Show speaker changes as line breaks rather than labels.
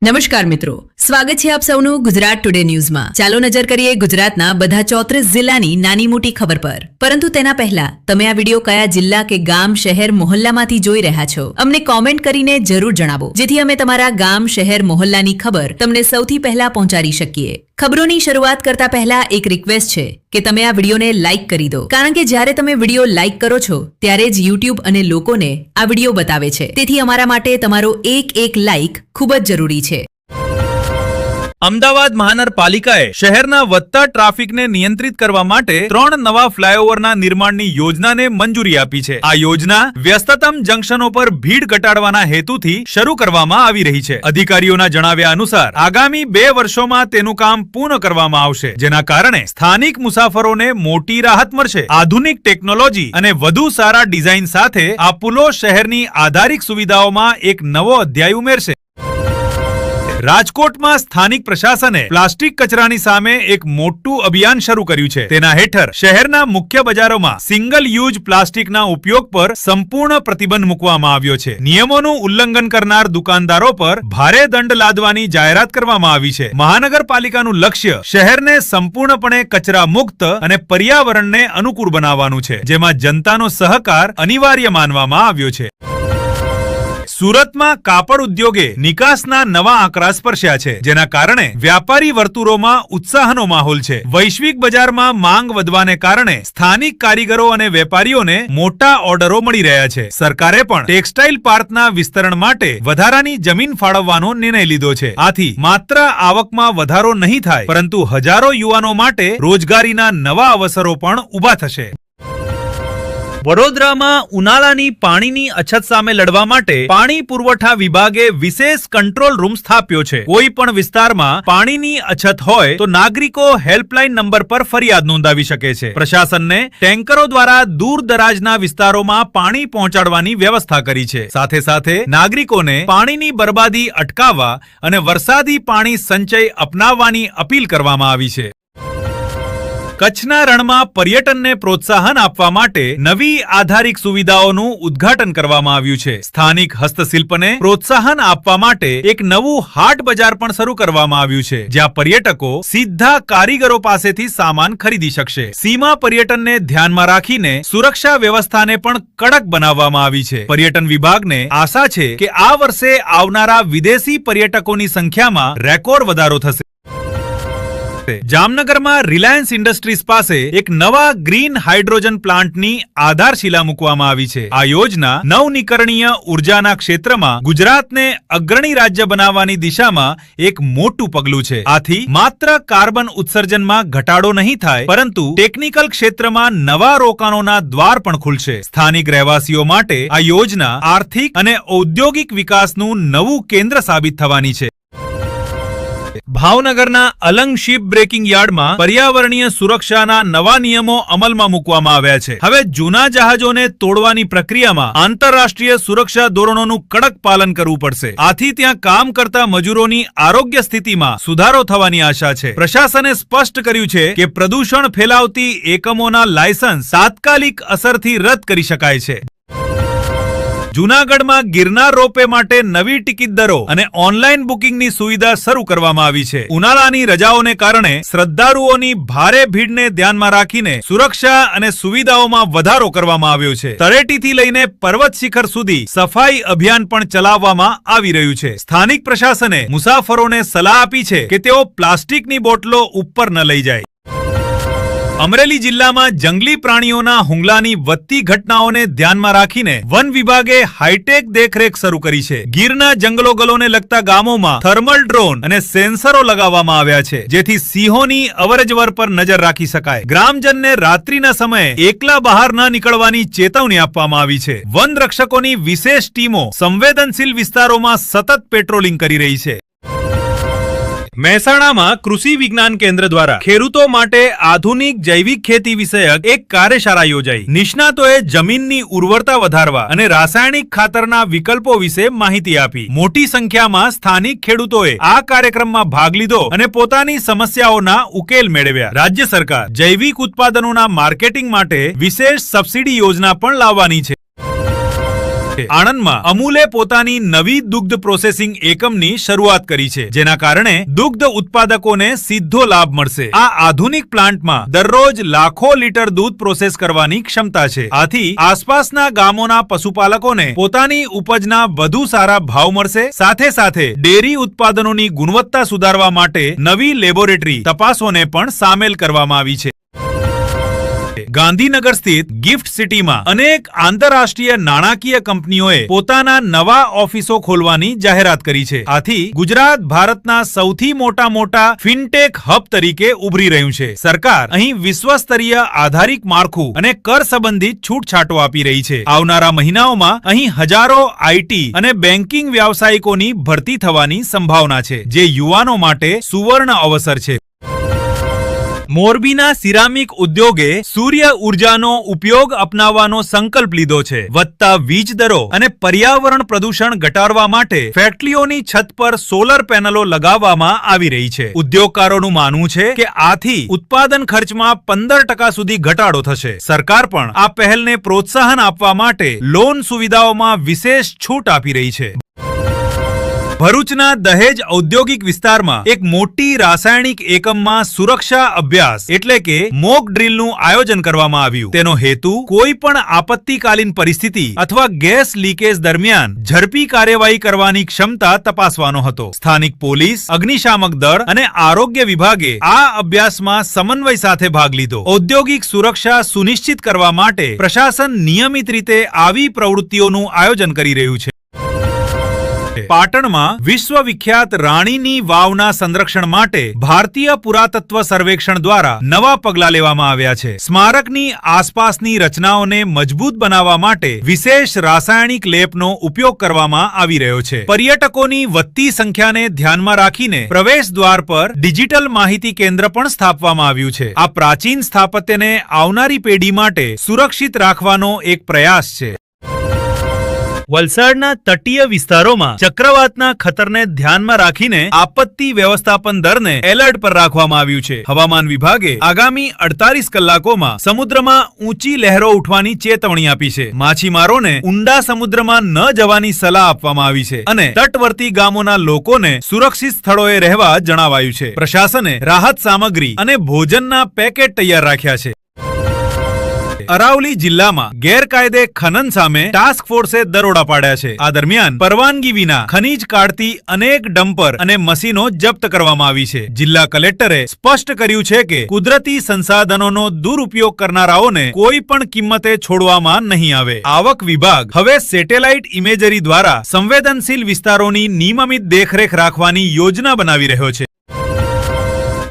નમસ્કાર મિત્રો, સ્વાગત છે આપ સૌનું ગુજરાત ટુડે ન્યૂઝમાં। ચાલો નજર કરીએ ગુજરાતના બધા 34 જિલ્લાની નાની મોટી ખબર પર। પરંતુ તેના પહેલા તમે આ વિડિયો કયા જિલ્લા કે ગામ શહેર મોહલ્લામાંથી જોઈ રહ્યા છો અમને કોમેન્ટ કરીને જરૂર જણાવો, જેથી અમે તમારા ગામ શહેર મોહલ્લાની ખબર તમને સૌથી પહેલા પહોંચાડી શકીએ। ખબરોની શરૂઆત કરતા પહેલા એક રિક્વેસ્ટ છે કે તમે આ વિડિયોને લાઈક કરી દો, કારણ કે જ્યારે તમે વિડિયો લાઈક કરો છો ત્યારે જ YouTube અને લોકોને આ વિડિયો બતાવે છે। તેથી અમારા માટે તમારો એક લાઈક ખૂબ જ જરૂરી છે।
અમદાવાદ મહાનગરપાલિકાએ શહેરના વધતા ટ્રાફિકને નિયંત્રિત કરવા માટે 3 નવા ફ્લાયઓવરના નિર્માણની યોજનાને મંજૂરી આપી છે। આ યોજના વ્યસ્તતમ જંકશનો પર ભીડ ઘટાડવાના હેતુથી શરૂ કરવામાં આવી રહી છે। અધિકારીઓના જણાવ્યા અનુસાર આગામી 2 વર્ષોમાં તેનું કામ પૂર્ણ કરવામાં આવશે, જેના કારણે સ્થાનિક મુસાફરોને મોટી રાહત મળશે। આધુનિક ટેકનોલોજી અને વધુ સારા ડિઝાઇન સાથે આ પુલો શહેરની આધારિક સુવિધાઓમાં એક નવો અધ્યાય ઉમેરશે। રાજકોટમાં સ્થાનિક પ્રશાસને પ્લાસ્ટિક કચરાની સામે એક મોટું અભિયાન શરૂ કર્યું છે। તેના હેઠળ શહેરના મુખ્ય બજારોમાં સિંગલ યુઝ પ્લાસ્ટિકના ઉપયોગ પર સંપૂર્ણ પ્રતિબંધ મૂકવામાં આવ્યો છે। નિયમોનું ઉલ્લંઘન કરનાર દુકાનદારો પર ભારે દંડ લાદવાની જાહેરાત કરવામાં આવી છે। મહાનગરપાલિકાનું લક્ષ્ય શહેરને સંપૂર્ણપણે કચરા મુક્ત અને પર્યાવરણને અનુકૂળ બનાવવાનું છે, જેમાં જનતાનો સહકાર અનિવાર્ય માનવામાં આવ્યો છે। સુરતમાં કાપડ ઉદ્યોગે નિકાસના નવા આંકડા સ્પર્શ્યા છે, જેના કારણે વ્યાપારી વર્તુળોમાં ઉત્સાહનો માહોલ છે। વૈશ્વિક બજારમાં માંગ વધવાને કારણે સ્થાનિક કારીગરો અને વેપારીઓને મોટા ઓર્ડરો મળી રહ્યા છે। સરકારે પણ ટેક્સટાઇલ પાર્કના વિસ્તરણ માટે વધારાની જમીન ફાળવવાનો નિર્ણય લીધો છે। આથી માત્ર આવકમાં વધારો નહીં થાય, પરંતુ હજારો યુવાનો માટે રોજગારીના નવા અવસરો પણ ઊભા થશે। વડોદરામાં ઉનાળાની પાણીની અછત સામે લડવા માટે પાણી પુરવઠા વિભાગે વિશેષ કંટ્રોલ રૂમ સ્થાપ્યો છે। કોઈ પણ વિસ્તારમાં પાણીની અછત હોય તો નાગરિકો હેલ્પલાઇન નંબર પર ફરિયાદ નોંધાવી શકે છે। પ્રશાસનને ટેન્કરો દ્વારા દૂર દરાજના વિસ્તારોમાં પાણી પહોંચાડવાની વ્યવસ્થા કરી છે। સાથે સાથે નાગરિકોને પાણીની બરબાદી અટકાવવા અને વરસાદી પાણી સંચય અપનાવવાની અપીલ કરવામાં આવી છે। કચ્છના રણમાં પર્યટનને પ્રોત્સાહન આપવા માટે નવી આધારિક સુવિધાઓનું ઉદ્ઘાટન કરવામાં આવ્યું છે। સ્થાનિક હસ્તશિલ્પને પ્રોત્સાહન આપવા માટે એક નવું હાટ બજાર પણ શરૂ કરવામાં આવ્યું છે, જ્યાં પર્યટકો સીધા કારીગરો પાસેથી સામાન ખરીદી શકશે। સીમા પર્યટનને ધ્યાનમાં રાખીને સુરક્ષા વ્યવસ્થાને પણ કડક બનાવવામાં આવી છે। પર્યટન વિભાગને આશા છે કે આ વર્ષે આવનારા વિદેશી પર્યટકોની સંખ્યામાં રેકોર્ડ વધારો થશે। જામનગરમાં રિલાયન્સ ઇન્ડસ્ટ્રીઝ પાસે એક નવા ગ્રીન હાઇડ્રોજન પ્લાન્ટની આધારશિલા મૂકવામાં આવી છે। આ યોજના નવનીકરણીય ઉર્જાના ક્ષેત્રમાં ગુજરાતને અગ્રણી રાજ્ય બનાવવાની દિશામાં એક મોટું પગલું છે। આથી માત્ર કાર્બન ઉત્સર્જનમાં ઘટાડો નહીં થાય, પરંતુ ટેકનિકલ ક્ષેત્રમાં નવા રોકાણોના દ્વાર પણ ખુલશે। સ્થાનિક રહેવાસીઓ માટે આ યોજના આર્થિક અને ઔદ્યોગિક વિકાસનું નવું કેન્દ્ર સાબિત થવાની છે। ભાવનગરના અલંગ શિપ બ્રેકિંગ યાર્ડમાં પર્યાવરણીય સુરક્ષાના નવા નિયમો અમલમાં મૂકવામાં આવ્યા છે। હવે જૂના જહાજોને તોડવાની પ્રક્રિયામાં આંતરરાષ્ટ્રીય સુરક્ષા ધોરણોનું કડક પાલન કરવું પડશે। આથી ત્યાં કામ કરતા મજૂરોની આરોગ્ય સ્થિતિમાં સુધારો થવાની આશા છે। પ્રશાસને સ્પષ્ટ કર્યું છે કે પ્રદૂષણ ફેલાવતી એકમોના લાયસન્સ તાત્કાલિક અસરથી રદ કરી શકાય છે। જૂનાગઢમાં ગિરનાર રોપવે માટે નવી ટિકિટ દરો અને ઓનલાઈન બુકિંગની સુવિધા શરૂ કરવામાં આવી છે। ઉનાળાની રજાઓને કારણે શ્રદ્ધાળુઓની ભારે ભીડને ધ્યાનમાં રાખીને સુરક્ષા અને સુવિધાઓમાં વધારો કરવામાં આવ્યો છે। તળેટીથી લઈને પર્વત શિખર સુધી સફાઈ અભિયાન પણ ચલાવવામાં આવી રહ્યું છે। સ્થાનિક પ્રશાસને મુસાફરોને સલાહ આપી છે કે તેઓ પ્લાસ્ટિકની બોટલો ઉપર ન લઈ જાય। અમરેલી જિલ્લામાં જંગલી પ્રાણીઓના હુમલાની વધતી ઘટનાઓને ધ્યાનમાં રાખીને વન વિભાગે હાઈટેક દેખરેખ શરૂ કરી છે। ગીરના જંગલોને લગતા ગામોમાં થર્મલ ડ્રોન અને સેન્સરો લગાવવામાં આવ્યા છે, જેથી સિંહોની અવરજવર પર નજર રાખી શકાય। ગ્રામજનને રાત્રિના સમયે એકલા બહાર ન નીકળવાની ચેતવણી આપવામાં આવી છે। વન રક્ષકોની વિશેષ ટીમો સંવેદનશીલ વિસ્તારોમાં સતત પેટ્રોલિંગ કરી રહી છે। મહેસાણામાં કૃષિ વિજ્ઞાન કેન્દ્ર દ્વારા ખેડૂતો માટે આધુનિક જૈવિક ખેતી વિષયક એક કાર્યશાળા યોજાઈ। નિષ્ણાતોએ જમીનની ઉર્વરતા વધારવા અને રાસાયણિક ખાતરના વિકલ્પો વિશે માહિતી આપી। મોટી સંખ્યામાં સ્થાનિક ખેડૂતોએ આ કાર્યક્રમમાં ભાગ લીધો અને પોતાની સમસ્યાઓના ઉકેલ મેળવ્યા। રાજ્ય સરકાર જૈવિક ઉત્પાદનોના માર્કેટિંગ માટે વિશેષ સબસિડી યોજના પણ લાવવાની છે। આણંદમાં અમૂલે પોતાની નવી દુગ્ધ પ્રોસેસિંગ એકમની શરૂઆત કરી છે, જેના કારણે દુગ્ધ ઉત્પાદકોને સીધો લાભ મળશે. આ આધુનિક પ્લાન્ટમાં દરરોજ લાખો લીટર દૂધ પ્રોસેસ કરવાની ક્ષમતા છે. આથી આસપાસના ગામોના પશુપાલકોને પોતાની ઉપજના વધુ સારા ભાવ મળશે. સાથે સાથે ડેરી ઉત્પાદનોની ગુણવત્તા સુધારવા માટે નવી લેબોરેટરી તપાસોને પણ સામેલ કરવામાં આવી છે. ગાંધીનગર સ્થિત ગિફ્ટ સિટીમાં અનેક આંતરરાષ્ટ્રીય નાણાકીય કંપનીઓએ પોતાના નવા ઓફિસો ખોલવાની જાહેરાત કરી છે. આથી ગુજરાત ભારતના સૌથી મોટા ફિનટેક હબ તરીકે ઉભરી રહ્યું છે. સરકાર અહીં વિશ્વસ્તરીય આધારિક માળખું અને કર સંબંધિત છૂટછાટો આપી રહી છે. આવનારા મહિનાઓમાં અહીં હજારો આઈટી અને બેન્કિંગ વ્યાવસાયિકોની ભરતી થવાની સંભાવના છે, જે યુવાનો માટે સુવર્ણ અવસર છે. મોરબીના સિરામિક ઉદ્યોગે સૂર્ય ઉર્જાનો ઉપયોગ અપનાવવાનો સંકલ્પ લીધો છે. વધતા વીજ દરો અને પર્યાવરણ પ્રદૂષણ ઘટાડવા માટે ફેક્ટરીઓની છત પર સોલર પેનલો લગાવવામાં આવી રહી છે. ઉદ્યોગકારોનું માનવું છે કે આથી ઉત્પાદન ખર્ચમાં 15% સુધી ઘટાડો થશે. સરકાર પણ આ પહેલને પ્રોત્સાહન આપવા માટે લોન સુવિધાઓમાં વિશેષ છૂટ આપી રહી છે. ભરૂચના દહેજ ઔદ્યોગિક વિસ્તારમાં એક મોટી રાસાયણિક એકમમાં સુરક્ષા અભ્યાસ એટલે કે મોક ડ્રીલનું આયોજન કરવામાં આવ્યું. તેનો હેતુ કોઈ પણ આપત્તિકાલીન પરિસ્થિતિ અથવા ગેસ લીકેજ દરમિયાન ઝડપી કાર્યવાહી કરવાની ક્ષમતા તપાસવાનો હતો. સ્થાનિક પોલીસ, અગ્નિશામક દળ અને આરોગ્ય વિભાગે આ અભ્યાસમાં સમન્વય સાથે ભાગ લીધો. ઔદ્યોગિક સુરક્ષા સુનિશ્ચિત કરવા માટે પ્રશાસન નિયમિત રીતે આવી પ્રવૃત્તિઓનું આયોજન કરી રહ્યું છે. પાટણમાં વિશ્વવિખ્યાત રાણીની વાવના સંરક્ષણ માટે ભારતીય પુરાતત્વ સર્વેક્ષણ દ્વારા નવા પગલાં લેવામાં આવ્યા છે. સ્મારકની આસપાસની રચનાઓને મજબૂત બનાવવા માટે વિશેષ રાસાયણિક લેપનો ઉપયોગ કરવામાં આવી રહ્યો છે. પર્યટકોની વધતી સંખ્યાને ધ્યાનમાં રાખીને પ્રવેશ દ્વાર પર ડિજિટલ માહિતી કેન્દ્ર પણ સ્થાપવામાં આવ્યું છે. આ પ્રાચીન સ્થાપત્યને આવનારી પેઢી માટે સુરક્ષિત રાખવાનો એક પ્રયાસ છે. વલસાડના તટીય વિસ્તારોમાં ચક્રવાતના ખતરને ધ્યાનમાં રાખીને આપત્તિ વ્યવસ્થાપન દળને એલર્ટ પર રાખવામાં આવ્યું છે. હવામાન વિભાગે આગામી 48 કલાકોમાં સમુદ્રમાં ઊંચી લહેરો ઉઠવાની ચેતવણી આપી છે. માછીમારોને ઊંડા સમુદ્રમાં ન જવાની સલાહ આપવામાં આવી છે અને તટવર્તી ગામોના લોકોને સુરક્ષિત સ્થળોએ રહેવા જણાવાયું છે. પ્રશાસને રાહત સામગ્રી અને ભોજનના પેકેટ તૈયાર રાખ્યા છે. અરાવલી જિલ્લામાં ગેરકાયદે ખનન સામે ટાસ્ક ફોર્સે દરોડા પાડ્યા છે. આ દરમિયાન પરવાનગી વિના ખનીજ કાઢતી અનેક ડમ્પર અને મશીનો જપ્ત કરવામાં આવી છે. જિલ્લા કલેક્ટરે સ્પષ્ટ કર્યું છે કે કુદરતી સંસાધનોનો દુરુપયોગ કરનારાઓને કોઈ પણ કિંમતે છોડવામાં નહીં આવે. આવક વિભાગ હવે સેટેલાઇટ ઇમેજરી દ્વારા સંવેદનશીલ વિસ્તારોની નિયમિત દેખરેખ રાખવાની યોજના બનાવી રહ્યો છે.